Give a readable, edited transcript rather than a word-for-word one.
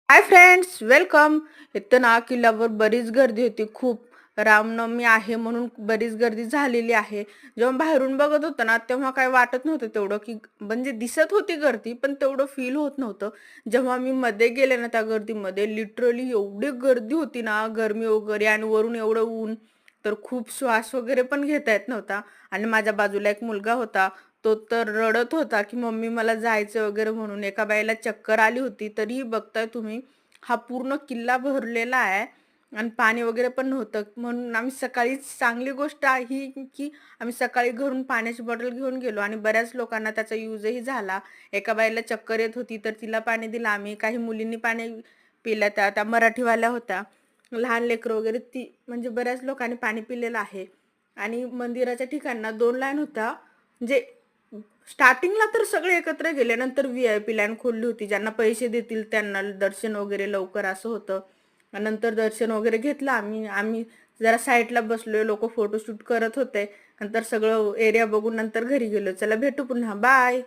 Hi friends, welcome. इथं ना किल्ल्यावर बरीच गर्दी होती. खूप रामनवमी आहे म्हणून बरीच गर्दी झालेली आहे. जेव्हा बाहेरून बघत होतं ना, तेव्हा काही वाटत नव्हतं तेवढं, की म्हणजे दिसत होती गर्दी, पण तेवढं फील होत नव्हतं. जेव्हा मी मध्ये गेले ना त्या गर्दीमध्ये, लिटरली एवढी गर्दी होती ना, गरमी वगैरे आणि वरून एवढं ऊन, तर खूप श्वास वगैरे पण घेता येत नव्हता. आणि माझ्या बाजूला एक मुलगा होता. तो तर रडत होता, की "मम्मी मला जायचं" वगैरे म्हणून. एका बाईला चक्कर आली होती. तरीही बघताय तुम्ही, हा पूर्ण किल्ला भरलेला आहे आणि पाणी वगैरे पण नव्हतं. म्हणून आम्ही सकाळीच चांगली गोष्ट आहे ही, की आम्ही सकाळी घरून पाण्याची बॉटल घेऊन गेलो आणि बऱ्याच लोकांना त्याचा युजही झाला. एका बाईला चक्कर येत होती, तर तिला पाणी दिलं आम्ही. काही मुलींनी पाणी पिलं. त्या मराठीवाल्या होत्या. लहान लेकरं वगैरे ती म्हणजे बऱ्याच लोकांनी पाणी पिलेलं आहे. आणि मंदिराच्या ठिकाणना 2 लाईन होत्या. म्हणजे स्टार्टिंगला तर सगळे एकत्र गेले. नंतर व्ही-आय-पी लाईन खोलली होती. ज्यांना पैसे देतील त्यांना दर्शन वगैरे लवकर असं होतं. नंतर दर्शन वगैरे घेतलं आम्ही. आम्ही जरा साईडला बसलोय. लोकं फोटोशूट करत होते. नंतर सगळं एरिया बघून नंतर घरी गेलो. चला भेटू पुन्हा. बाय.